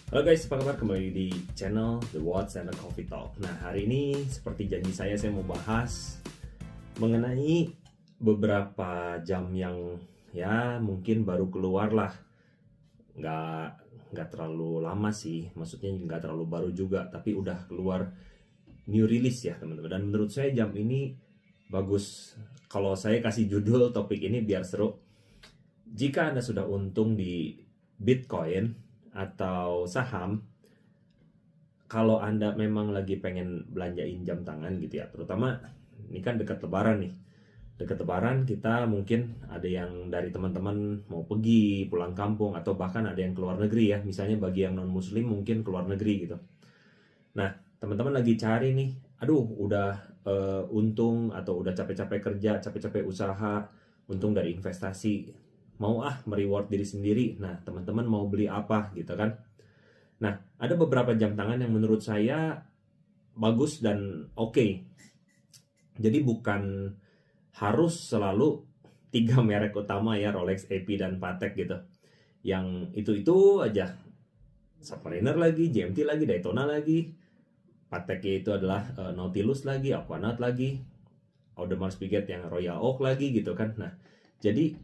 Halo guys, apa kabar? Kembali di channel The Watch and the Coffee Talk. Nah, hari ini seperti janji saya mau bahas mengenai beberapa jam yang ya mungkin baru keluar lah. Nggak terlalu lama sih, maksudnya nggak terlalu baru juga, tapi udah keluar new release ya teman-teman. Dan menurut saya jam ini bagus. Kalau saya kasih judul topik ini biar seru. Jika Anda sudah untung di Bitcoin atau saham, kalau Anda memang lagi pengen belanjain jam tangan gitu ya, terutama ini kan dekat lebaran nih. Dekat lebaran kita mungkin ada yang dari teman-teman mau pergi pulang kampung, atau bahkan ada yang keluar negeri ya. Misalnya bagi yang non muslim mungkin keluar negeri gitu. Nah, teman-teman lagi cari nih, aduh udah untung atau udah capek-capek kerja, capek-capek usaha, untung dari investasi, mau mereward diri sendiri. Nah, teman-teman mau beli apa gitu kan. Nah, ada beberapa jam tangan yang menurut saya bagus dan oke. Jadi bukan harus selalu 3 merek utama ya, Rolex, AP, dan Patek gitu. Yang itu aja. Submariner lagi, GMT lagi, Daytona lagi. Patek itu adalah Nautilus lagi, Aquanaut lagi, Audemars Piguet yang Royal Oak lagi gitu kan. Nah, jadi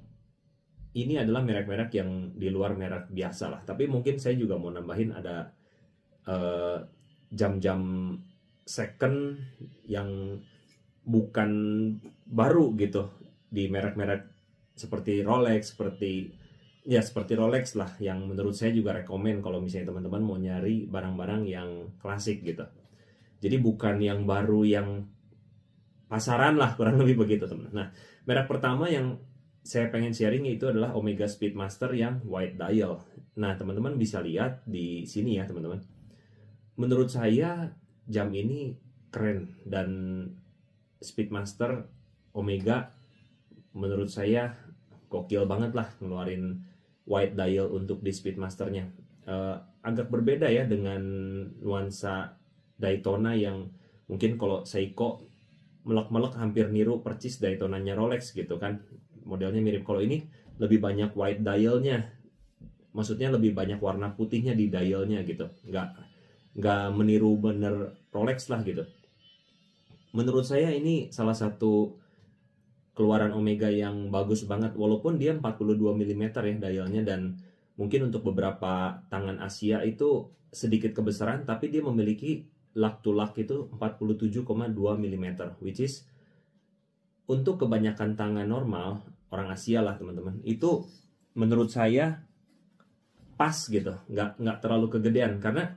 ini adalah merek-merek yang di luar merek biasa lah. Tapi mungkin saya juga mau nambahin ada jam-jam second yang bukan baru gitu di merek-merek seperti Rolex, seperti Rolex lah, yang menurut saya juga rekomen kalau misalnya teman-teman mau nyari barang-barang yang klasik gitu. Jadi bukan yang baru yang pasaran lah, kurang lebih begitu teman. Nah, merek pertama yang saya pengen sharing itu adalah Omega Speedmaster yang white dial. Nah, teman-teman bisa lihat di sini ya, teman-teman. Menurut saya jam ini keren, dan Speedmaster Omega menurut saya gokil banget lah ngeluarin white dial untuk di Speedmasternya. Agak berbeda ya dengan nuansa Daytona yang mungkin kalau Seiko melek-melek hampir niru percis Daytonanya Rolex gitu kan. Modelnya mirip. Kalau ini lebih banyak white dialnya, maksudnya lebih banyak warna putihnya di dialnya gitu, nggak meniru bener Rolex lah gitu. Menurut saya ini salah satu keluaran Omega yang bagus banget, walaupun dia 42 mm ya dialnya, dan mungkin untuk beberapa tangan Asia itu sedikit kebesaran, tapi dia memiliki lug to lug itu 47,2 mm, which is untuk kebanyakan tangan normal orang Asia lah teman-teman, itu menurut saya pas gitu, nggak terlalu kegedean. Karena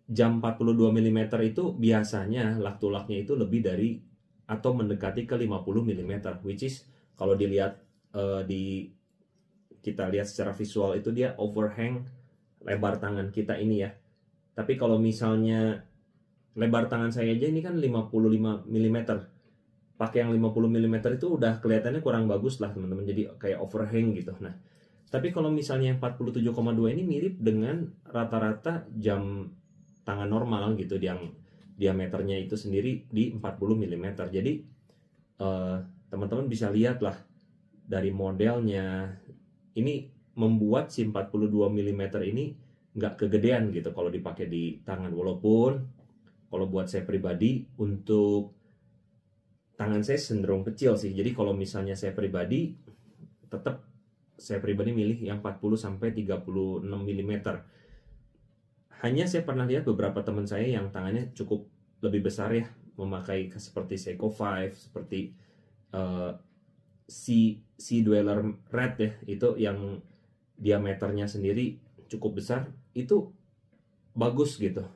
jam 42 mm itu biasanya lug to lugnya itu lebih dari atau mendekati ke 50 mm, which is kalau dilihat kita lihat secara visual itu dia overhang lebar tangan kita ini ya. Tapi kalau misalnya lebar tangan saya aja ini kan 55 mm, pakai yang 50 mm itu udah kelihatannya kurang bagus lah teman-teman, jadi kayak overhang gitu. Nah, tapi kalau misalnya yang 47,2 ini mirip dengan rata-rata jam tangan normal gitu, yang diameternya itu sendiri di 40 mm. Jadi teman-teman bisa lihat lah dari modelnya, ini membuat si 42 mm ini nggak kegedean gitu kalau dipakai di tangan. Walaupun kalau buat saya pribadi, untuk tangan saya cenderung kecil sih. Jadi kalau misalnya saya pribadi, tetap saya pribadi milih yang 40 sampai 36 mm. Hanya saya pernah lihat beberapa teman saya yang tangannya cukup lebih besar ya, memakai seperti Seiko 5, seperti Sea Dweller Red ya, itu yang diameternya sendiri cukup besar, itu bagus gitu.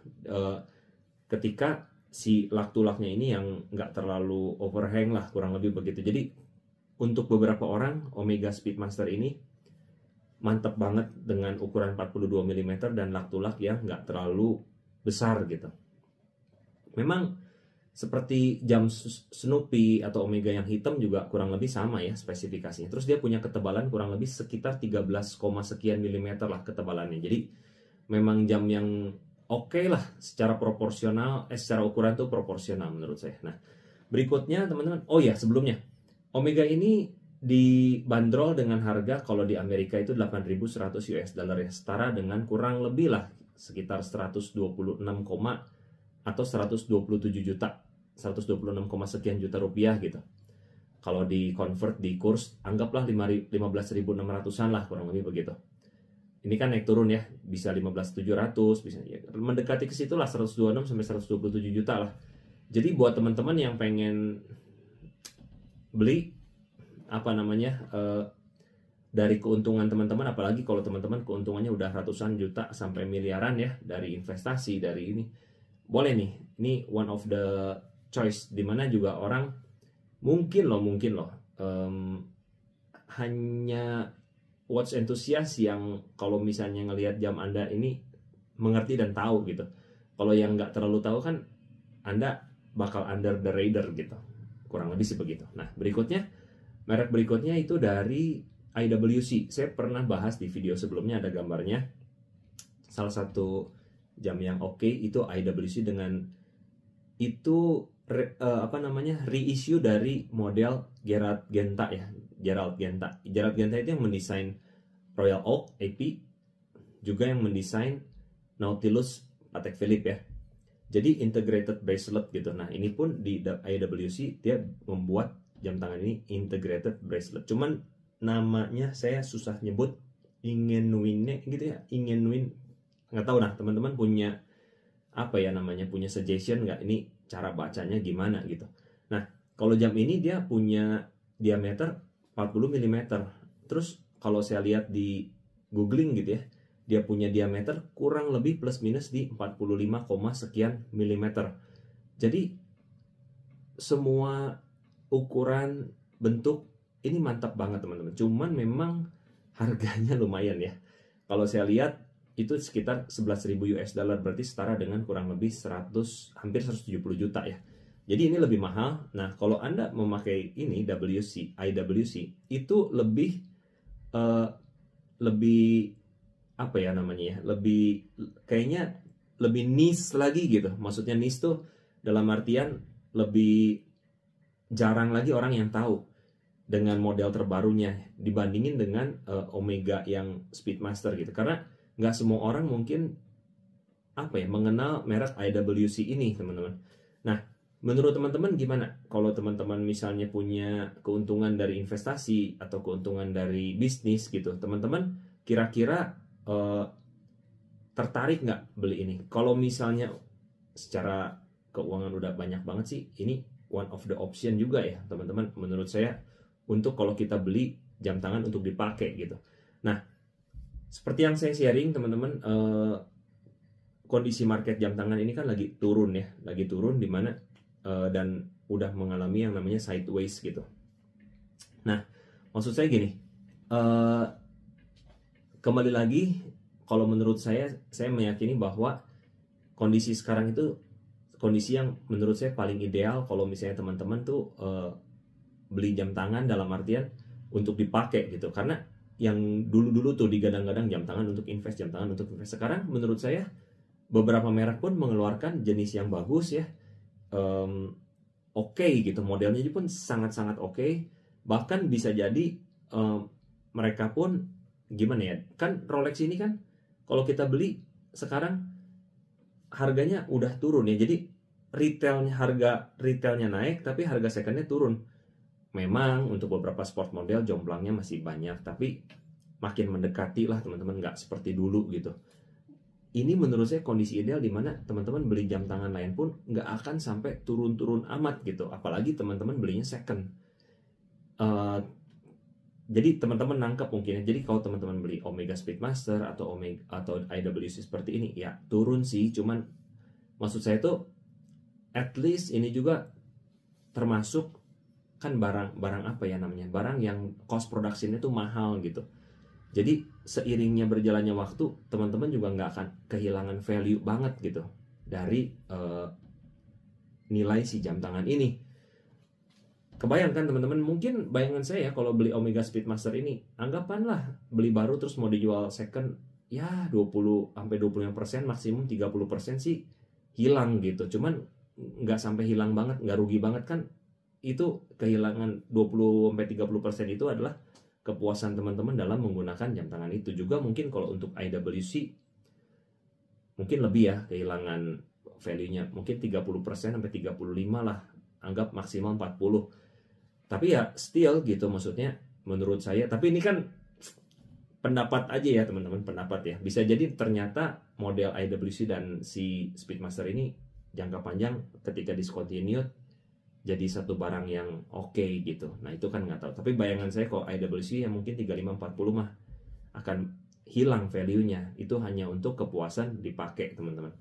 Ketika si lug to lugnya ini yang nggak terlalu overhang lah, kurang lebih begitu. Jadi untuk beberapa orang Omega Speedmaster ini mantep banget dengan ukuran 42 mm dan lug to lug yang nggak terlalu besar gitu. Memang seperti jam Snoopy atau Omega yang hitam juga kurang lebih sama ya spesifikasinya. Terus dia punya ketebalan kurang lebih sekitar 13, sekian milimeter lah ketebalannya. Jadi memang jam yang oke lah secara proporsional, secara ukuran tuh proporsional menurut saya. Nah, berikutnya teman-teman, oh ya sebelumnya, Omega ini dibanderol dengan harga kalau di Amerika itu 8.100 US dollar ya, setara dengan kurang lebih lah sekitar 126, atau 127 juta, 126, sekian juta rupiah gitu. Kalau di convert di kurs, anggaplah 15.600-an lah kurang lebih begitu. Ini kan naik turun ya, bisa 15.700, bisa ya, mendekati ke situ lah 126 sampai 127 juta lah. Jadi buat teman-teman yang pengen beli dari keuntungan teman-teman, apalagi kalau teman-teman keuntungannya udah ratusan juta sampai miliaran ya dari investasi, dari ini, boleh nih, ini one of the choice, dimana juga orang mungkin loh hanya watch enthusiast yang kalau misalnya ngelihat jam Anda ini mengerti dan tahu gitu. Kalau yang nggak terlalu tahu kan Anda bakal under the radar gitu, kurang lebih sebegitu. Nah berikutnya, merek berikutnya itu dari IWC. Saya pernah bahas di video sebelumnya, ada gambarnya. Salah satu jam yang oke itu IWC, dengan itu reissue dari model Gerald Genta ya. Gerald Genta itu yang mendesain Royal Oak AP, juga yang mendesain Nautilus Patek Philippe ya. Jadi integrated bracelet gitu. Nah ini pun di IWC dia membuat jam tangan ini integrated bracelet. Cuman namanya saya susah nyebut, Ingenuine gitu ya, Ingenuine, nggak tahu. Nah teman-teman punya punya suggestion nggak, ini cara bacanya gimana gitu. Nah kalau jam ini dia punya diameter 40 mm. Terus kalau saya lihat di googling gitu ya, dia punya diameter kurang lebih plus minus di 45, sekian milimeter. Jadi semua ukuran, bentuk ini mantap banget teman-teman. Cuman memang harganya lumayan ya. Kalau saya lihat itu sekitar 11.000 US dollar, berarti setara dengan kurang lebih hampir 170 juta ya. Jadi ini lebih mahal. Nah kalau Anda memakai ini IWC itu lebih kayaknya lebih niche lagi gitu. Maksudnya niche tuh dalam artian lebih jarang lagi orang yang tahu dengan model terbarunya dibandingin dengan Omega yang Speedmaster gitu. Karena nggak semua orang mungkin mengenal merek IWC ini teman-teman. Nah menurut teman-teman gimana? Kalau teman-teman misalnya punya keuntungan dari investasi atau keuntungan dari bisnis gitu, teman-teman kira-kira tertarik nggak beli ini? Kalau misalnya secara keuangan udah banyak banget sih, ini one of the option juga ya teman-teman, menurut saya, untuk kalau kita beli jam tangan untuk dipakai gitu. Nah seperti yang saya sharing teman-teman, kondisi market jam tangan ini kan lagi turun ya, dimana dan udah mengalami yang namanya sideways gitu. Nah maksud saya gini, kembali lagi, kalau menurut saya meyakini bahwa kondisi sekarang itu kondisi yang menurut saya paling ideal kalau misalnya teman-teman tuh beli jam tangan dalam artian untuk dipakai gitu. Karena yang dulu-dulu tuh digadang-gadang jam tangan untuk invest, sekarang menurut saya beberapa merek pun mengeluarkan jenis yang bagus ya, oke gitu, modelnya pun sangat-sangat oke. Bahkan bisa jadi mereka pun gimana ya, kan Rolex ini kan kalau kita beli sekarang harganya udah turun ya, jadi harga retailnya naik tapi harga secondnya turun. Memang untuk beberapa sport model jomblangnya masih banyak, tapi makin mendekati lah teman-teman, nggak seperti dulu gitu. Ini menurut saya kondisi ideal dimana teman-teman beli jam tangan lain pun nggak akan sampai turun-turun amat gitu, apalagi teman-teman belinya second. Jadi teman-teman nangkep mungkin ya. Jadi kalau teman-teman beli Omega Speedmaster atau IWC seperti ini ya turun sih, cuman maksud saya tuh at least ini juga termasuk kan barang barang yang cost production-nya tuh mahal gitu. Jadi seiringnya berjalannya waktu, teman-teman juga nggak akan kehilangan value banget gitu dari nilai si jam tangan ini. Kebayangkan teman-teman, mungkin bayangan saya kalau beli Omega Speedmaster ini, anggapanlah beli baru terus mau dijual second, ya 20-25%, maksimum 30% sih hilang gitu. Cuman nggak sampai hilang banget, nggak rugi banget kan. itu kehilangan 20-30% itu adalah kepuasan teman-teman dalam menggunakan jam tangan itu. Juga mungkin kalau untuk IWC mungkin lebih ya kehilangan value-nya, mungkin 30% sampai 35 lah, anggap maksimal 40. Tapi ya still gitu, maksudnya menurut saya, tapi ini kan pendapat aja ya teman-teman, pendapat ya. Bisa jadi ternyata model IWC dan si Speedmaster ini jangka panjang ketika discontinued jadi satu barang yang oke gitu. Nah itu kan nggak tahu. Tapi bayangan saya kalau IWC yang mungkin 35-40 mah akan hilang value-nya. Itu hanya untuk kepuasan dipakai teman-teman.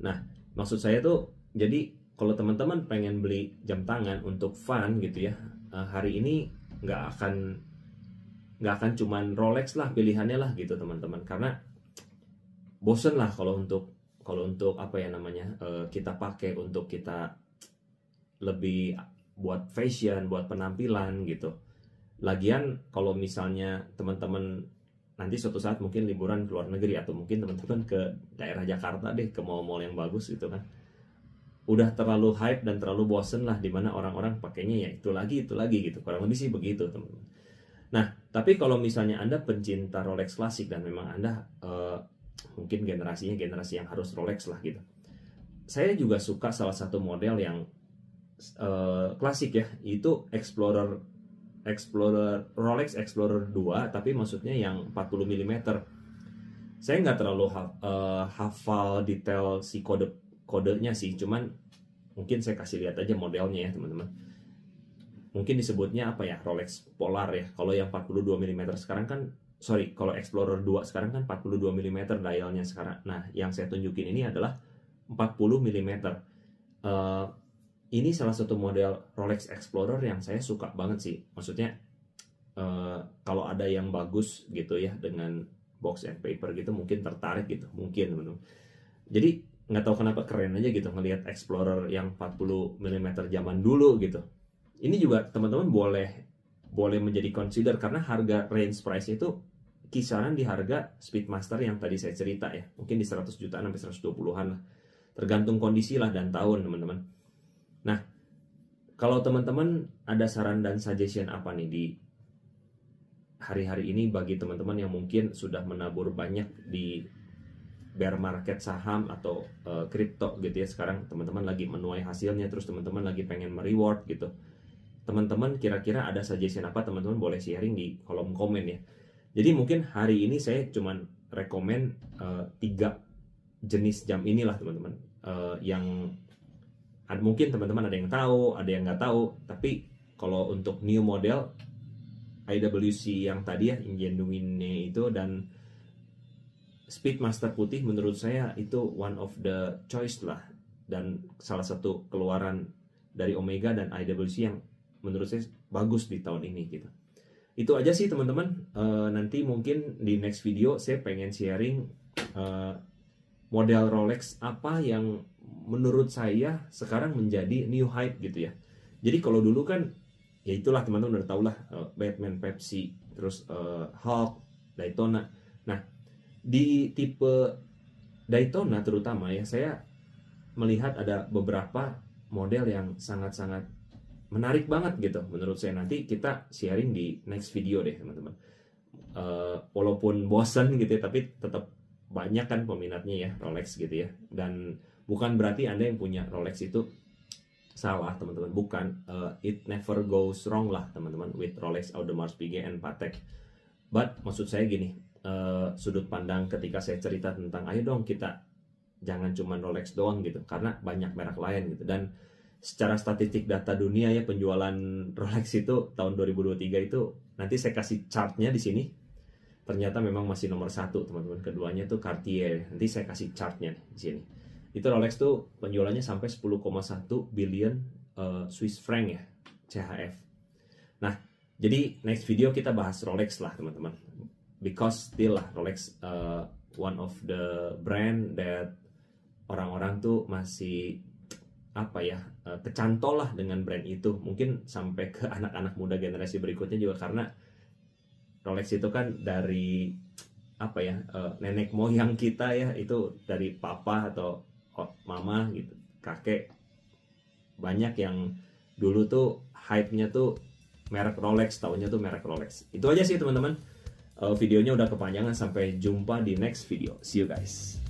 Nah maksud saya tuh, jadi kalau teman-teman pengen beli jam tangan untuk fun gitu ya, hari ini nggak akan cuman Rolex lah pilihannya lah gitu teman-teman, karena bosen lah kalau untuk apa ya namanya, kita pakai untuk kita lebih buat fashion, buat penampilan gitu. Lagian kalau misalnya teman-teman nanti suatu saat mungkin liburan ke luar negeri, atau mungkin teman-teman ke daerah Jakarta deh, ke mall-mall yang bagus gitu kan, udah terlalu hype dan terlalu bosen lah, dimana orang-orang pakainya ya itu lagi gitu, kurang lebih sih begitu teman-teman. Nah tapi kalau misalnya Anda pencinta Rolex klasik dan memang Anda mungkin generasi yang harus Rolex lah gitu, saya juga suka salah satu model yang klasik ya, itu Rolex Explorer 2, tapi maksudnya yang 40 mm. Saya nggak terlalu hafal detail si kodenya sih, cuman mungkin saya kasih lihat aja modelnya ya teman-teman. Mungkin disebutnya apa ya, Rolex Polar ya. Kalau yang 42 mm sekarang kan, kalau Explorer 2 sekarang kan 42 mm dialnya sekarang. Nah yang saya tunjukin ini adalah 40 mm. Ini salah satu model Rolex Explorer yang saya suka banget sih. Maksudnya kalau ada yang bagus gitu ya dengan box and paper gitu, mungkin tertarik gitu, mungkin teman-teman. Jadi nggak tahu kenapa keren aja gitu ngelihat Explorer yang 40 mm zaman dulu gitu. Ini juga teman-teman boleh menjadi consider, karena harga range price itu kisaran di harga Speedmaster yang tadi saya cerita ya, mungkin di 100 jutaan sampai 120-an lah, tergantung kondisi lah dan tahun teman-teman. Nah, kalau teman-teman ada saran dan suggestion apa nih di hari-hari ini bagi teman-teman yang mungkin sudah menabur banyak di bear market saham atau kripto gitu ya, sekarang teman-teman lagi menuai hasilnya, terus teman-teman lagi pengen mereward gitu. Teman-teman kira-kira ada suggestion apa, teman-teman boleh sharing di kolom komen ya. Jadi mungkin hari ini saya cuman rekomen 3 jenis jam inilah teman-teman, yang mungkin teman-teman ada yang tahu, ada yang nggak tahu. Tapi kalau untuk new model IWC yang tadi ya, Ingenuine itu dan Speedmaster putih, menurut saya itu one of the choice lah, dan salah satu keluaran dari Omega dan IWC yang menurut saya bagus di tahun ini gitu. Itu aja sih teman-teman. Nanti mungkin di next video saya pengen sharing model Rolex apa yang menurut saya sekarang menjadi new hype gitu ya. Jadi kalau dulu kan ya itulah teman-teman udah tau lah, Batman, Pepsi, terus Hulk, Daytona. Nah di tipe Daytona terutama ya, saya melihat ada beberapa model yang sangat-sangat menarik banget gitu menurut saya. Nanti kita sharing di next video deh teman-teman. Walaupun bosan gitu ya, tapi tetap banyak kan peminatnya ya Rolex gitu ya. Dan bukan berarti Anda yang punya Rolex itu salah teman-teman, bukan. It never goes wrong lah teman-teman with Rolex, Audemars Piguet, and Patek. But maksud saya gini, sudut pandang ketika saya cerita tentang ayo dong kita jangan cuma Rolex doang gitu, karena banyak merek lain gitu. Dan secara statistik data dunia ya, penjualan Rolex itu tahun 2023 itu, nanti saya kasih chartnya di sini. Ternyata memang masih nomor 1 teman-teman. Keduanya tuh Cartier. Nanti saya kasih chartnya di sini. Itu Rolex tuh penjualannya sampai 10,1 billion Swiss franc ya, CHF. Nah, jadi next video kita bahas Rolex lah teman-teman. Because still lah Rolex one of the brand that orang-orang tuh masih apa ya, kecantol lah dengan brand itu. Mungkin sampai ke anak-anak muda generasi berikutnya juga, karena Rolex itu kan dari apa ya, nenek moyang kita ya, itu dari papa atau mama gitu, kakek banyak yang dulu tuh hype-nya tuh merek Rolex, taunya tuh merek Rolex. Itu aja sih teman-teman. Videonya udah kepanjangan, sampai jumpa di next video. See you guys.